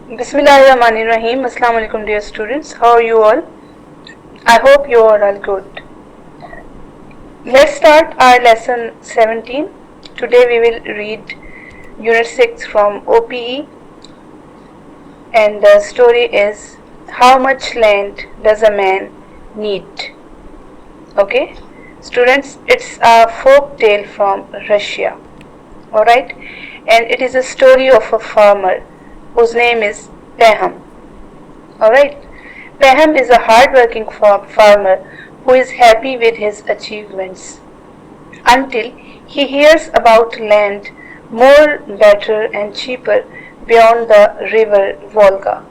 Bismillahirrahmanirrahim. Assalamu alaikum dear students. How are you all? I hope you are all good. Let's start our lesson 17. Today we will read unit 6 from OPE and the story is How much land does a man need? Okay? Students, it's a folk tale from Russia. Alright? And it is a story of a farmer whose name is Peham. Alright? Peham is a hard-working farmer who is happy with his achievements until he hears about land more better and cheaper beyond the river Volga.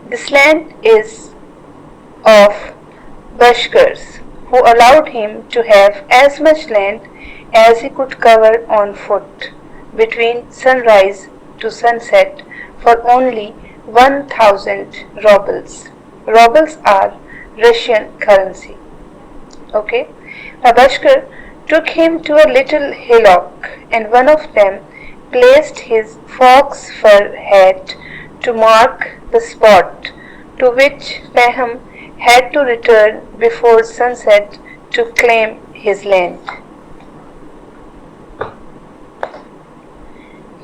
This land is of Bashkars, who allowed him to have as much land as he could cover on foot between sunrise to sunset for only 1,000 rubles. Rubles are Russian currency. Okay? Bashkar took him to a little hillock and one of them placed his fox fur hat to mark the spot to which Peham had to return before sunset to claim his land.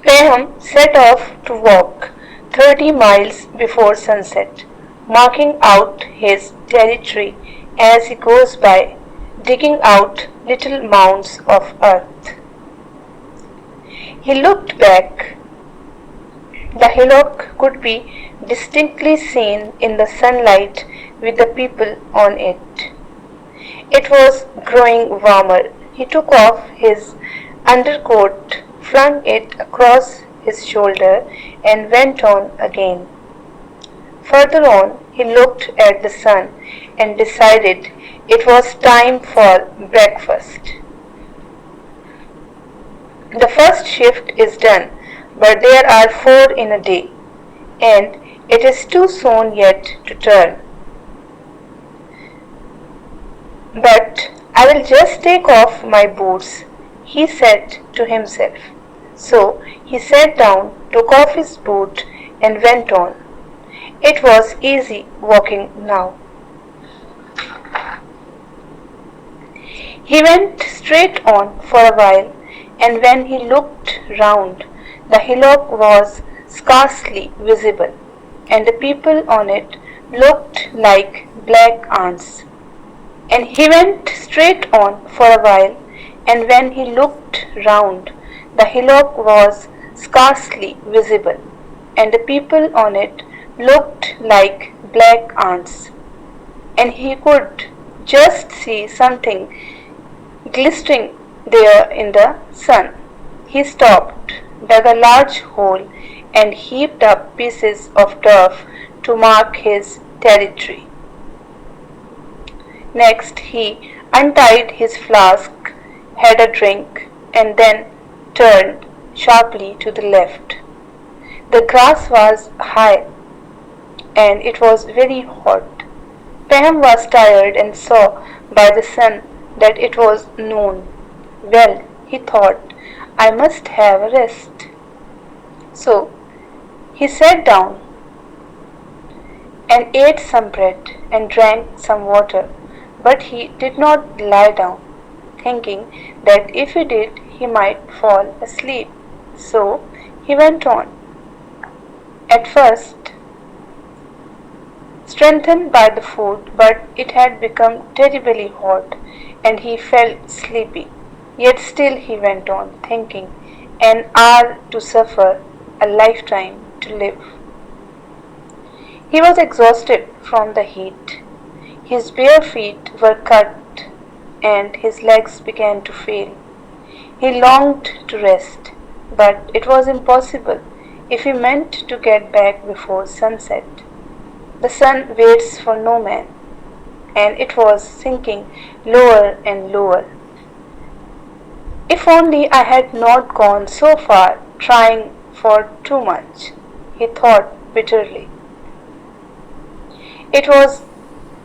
Peham set off to walk 30 miles before sunset, marking out his territory as he goes by, digging out little mounds of earth. He looked back. The hillock could be distinctly seen in the sunlight with the people on it. It was growing warmer. He took off his undercoat, flung it across his shoulder, and went on again. Further on, he looked at the sun and decided it was time for breakfast. The first shift is done, but there are 4 in a day, and it is too soon yet to turn. But I will just take off my boots, he said to himself. So he sat down, took off his boot, and went on. It was easy walking now. He went straight on for a while, and when he looked round, the hillock was scarcely visible, and the people on it looked like black ants. And he went straight on for a while, and when he looked round, the hillock was scarcely visible, and the people on it looked like black ants. And he could just see something glistening there in the sun. He stopped, dug a large hole, and heaped up pieces of turf to mark his territory. Next he untied his flask, had a drink, and then turned sharply to the left. The grass was high, and it was very hot. Peham was tired and saw by the sun that it was noon. Well, he thought, I must have a rest. So he sat down and ate some bread and drank some water, but he did not lie down, thinking that if he did, he might fall asleep. So he went on. At first, strengthened by the food, but it had become terribly hot, and he felt sleepy. Yet still he went on, thinking, an hour to suffer, a lifetime to live. He was exhausted from the heat. His bare feet were cut, and his legs began to fail. He longed to rest, but it was impossible if he meant to get back before sunset. The sun waits for no man, and it was sinking lower and lower. If only I had not gone so far trying for too much, he thought bitterly. It was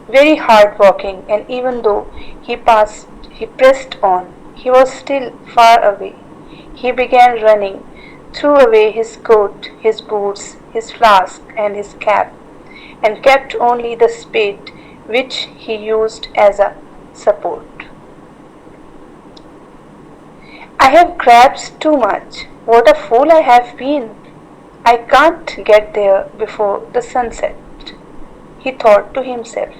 very hard walking, and even though he pressed on, he was still far away. He began running threw away his coat, his boots, his flask, and his cap, and kept only the spade which he used as a support. I have grasped too much. What a fool I have been! I can't get there before the sunset, he thought to himself.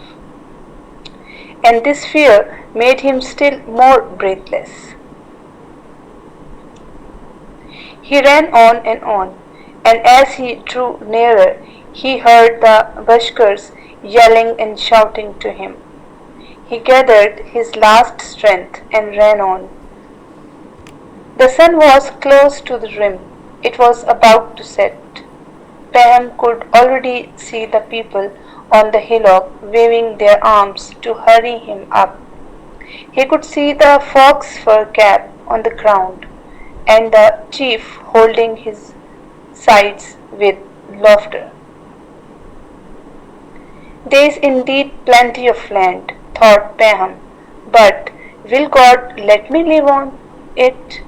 And this fear made him still more breathless. He ran on, and as he drew nearer, he heard the buskers yelling and shouting to him. He gathered his last strength and ran on. The sun was close to the rim. It was about to set. Pam could already see the people on the hillock waving their arms to hurry him up. He could see the fox fur cap on the ground and the chief holding his sides with laughter. There is indeed plenty of land, thought Pam, but will God let me live on it?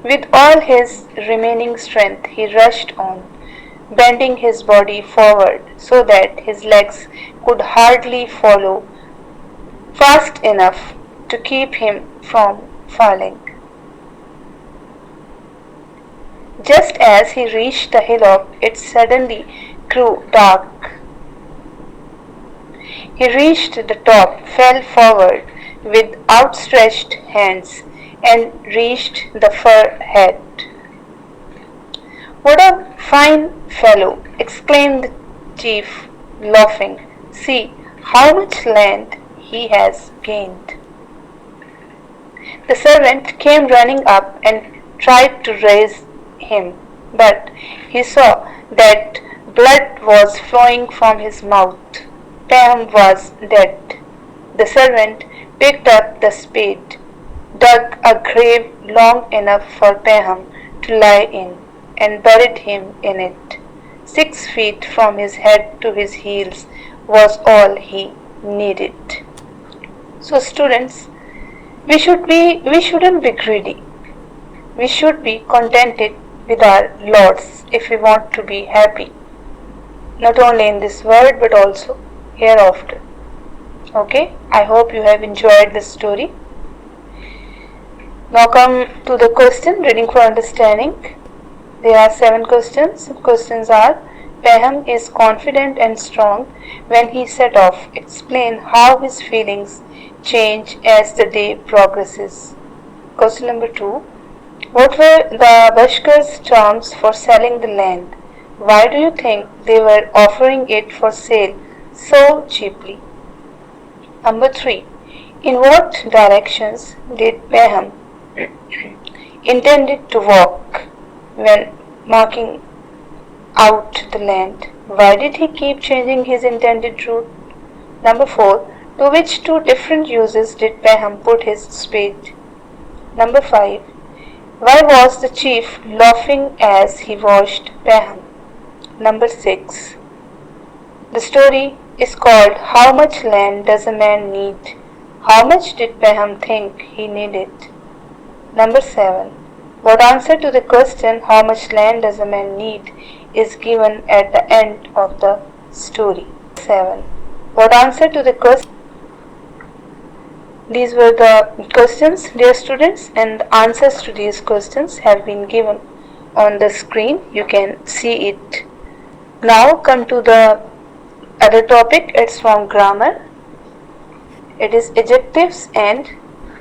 With all his remaining strength, he rushed on, bending his body forward so that his legs could hardly follow fast enough to keep him from falling. Just as he reached the hillock, it suddenly grew dark. He reached the top, fell forward with outstretched hands, and reached the fir head. What a fine fellow! Exclaimed the chief, laughing. See how much land he has gained. The servant came running up and tried to raise him, but he saw that blood was flowing from his mouth. Pam was dead. The servant picked up the spade, dug a grave long enough for Pam to lie in, and buried him in it. 6 feet from his head to his heels was all he needed. So students, we shouldn't be greedy. We should be contented with our lots if we want to be happy, not only in this world but also hereafter. Okay, I hope you have enjoyed this story. Now come to the question, reading for understanding. There are 7 questions. Questions are: Paham is confident and strong when he set off. Explain how his feelings change as the day progresses. Question number 2. What were the Bashkar's charms for selling the land? Why do you think they were offering it for sale so cheaply? Number 3. In what directions did Paham intended to walk when marking out the land? Why did he keep changing his intended route? Number 4. To which 2 different uses did Paham put his spade? Number 5. Why was the chief laughing as he watched Paham? Number 6. The story is called How Much Land Does a Man Need? How much did Paham think he needed? Number 7. What answer to the question How much land does a man need is given at the end of the story? 7. What answer to the question? These were the questions, dear students, and the answers to these questions have been given on the screen. You can see it. Now come to the other topic. It's from grammar. It is adjectives and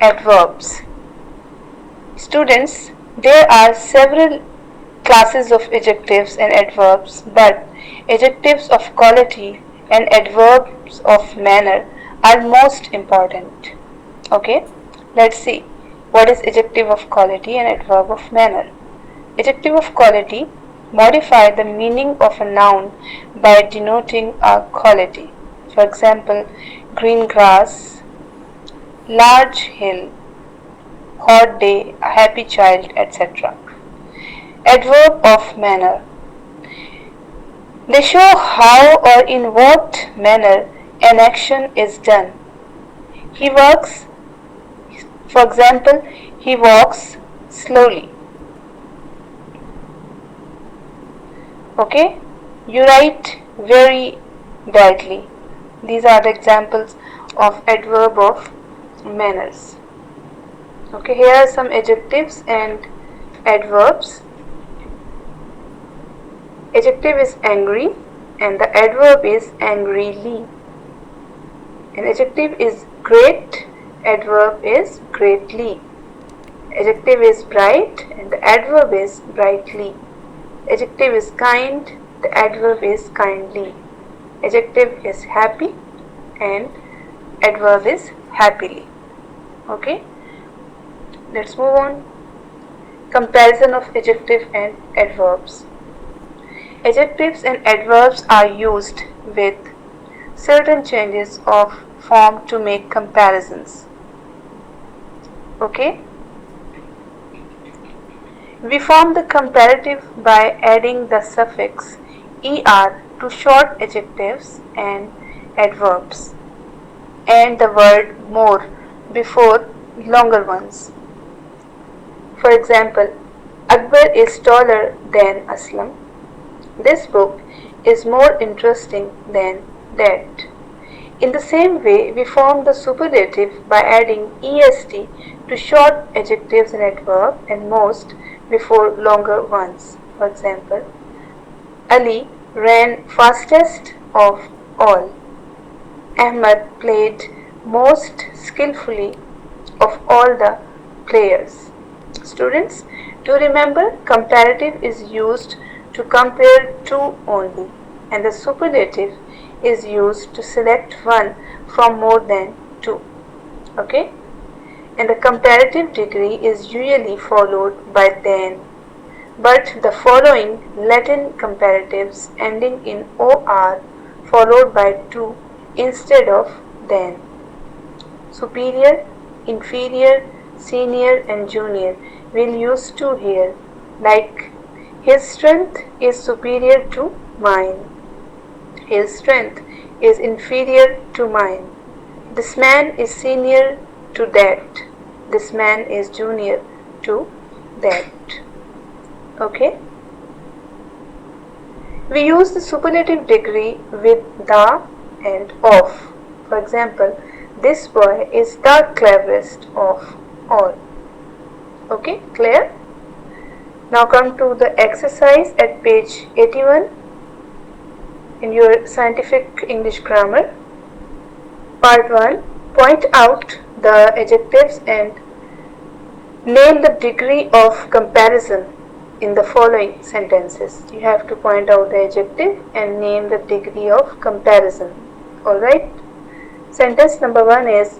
adverbs. Students, there are several classes of adjectives and adverbs, but adjectives of quality and adverbs of manner are most important. Okay, let's see what is adjective of quality and adverb of manner. Adjective of quality modify the meaning of a noun by denoting a quality. For example, green grass, large hill, hot day, a happy child, etc. Adverb of manner. They show how or in what manner an action is done. He works, for example, he walks slowly. Okay, you write very badly. These are the examples of adverb of manners. Okay, here are some adjectives and adverbs. Adjective is angry and the adverb is angrily. An adjective is great, adverb is greatly. Adjective is bright and the adverb is brightly. Adjective is kind, the adverb is kindly. Adjective is happy and adverb is happily. Okay, let's move on. Comparison of adjective and adverbs. Adjectives and adverbs are used with certain changes of form to make comparisons. Okay, we form the comparative by adding the suffix er to short adjectives and adverbs and the word more before longer ones. For example, Akbar is taller than Aslam. This book is more interesting than that. In the same way, we form the superlative by adding est to short adjectives and adverb and most before longer ones. For example, Ali ran fastest of all. Ahmad played most skillfully of all the players. Students, do remember comparative is used to compare two only and the superlative is used to select one from more than two. Okay? And the comparative degree is usually followed by than, but the following Latin comparatives ending in or followed by to instead of than. Superior, inferior, senior and junior will use to here, like his strength is superior to mine. His strength is inferior to mine. This man is senior to that. This man is junior to that. Okay? We use the superlative degree with the and of. For example, this boy is the cleverest of all. Okay, clear? Now come to the exercise at page 81 in your scientific English grammar. Part 1. Point out the adjectives and name the degree of comparison in the following sentences. You have to point out the adjective and name the degree of comparison. Alright? Sentence number 1 is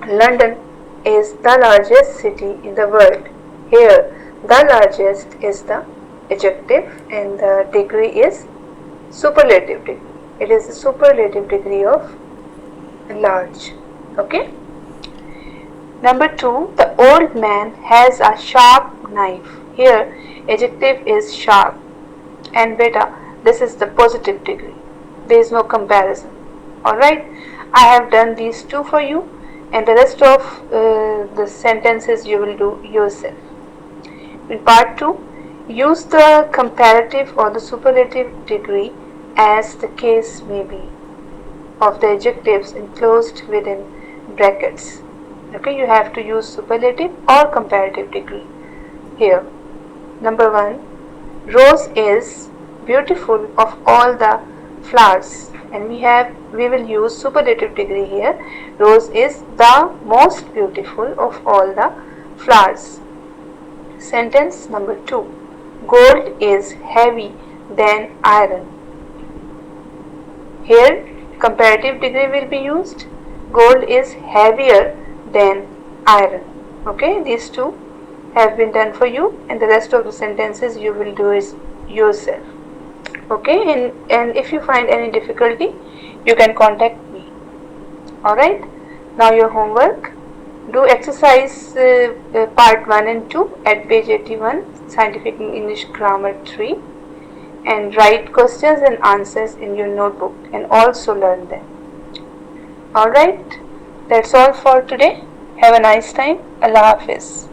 London is the largest city in the world. Here, the largest is the adjective and the degree is superlative degree. It is the superlative degree of large. Okay? Number 2, the old man has a sharp knife. Here, adjective is sharp. And beta, this is the positive degree. There is no comparison. Alright? I have done these two for you and the rest of the sentences you will do yourself. In part 2, use the comparative or the superlative degree as the case may be of the adjectives enclosed within brackets. Okay, you have to use superlative or comparative degree here. Number 1, Rose is beautiful of all the flowers, and we will use superlative degree here. Rose is the most beautiful of all the flowers. Sentence number 2, gold is heavy than iron. Here comparative degree will be used. Gold is heavier than iron. Okay, these two have been done for you and the rest of the sentences you will do is yourself. Okay, and if you find any difficulty you can contact me. Alright, now your homework. Do exercise part 1 and 2 at page 81, Scientific English Grammar 3, and write questions and answers in your notebook and also learn them. Alright, that's all for today. Have a nice time. Allah Hafiz.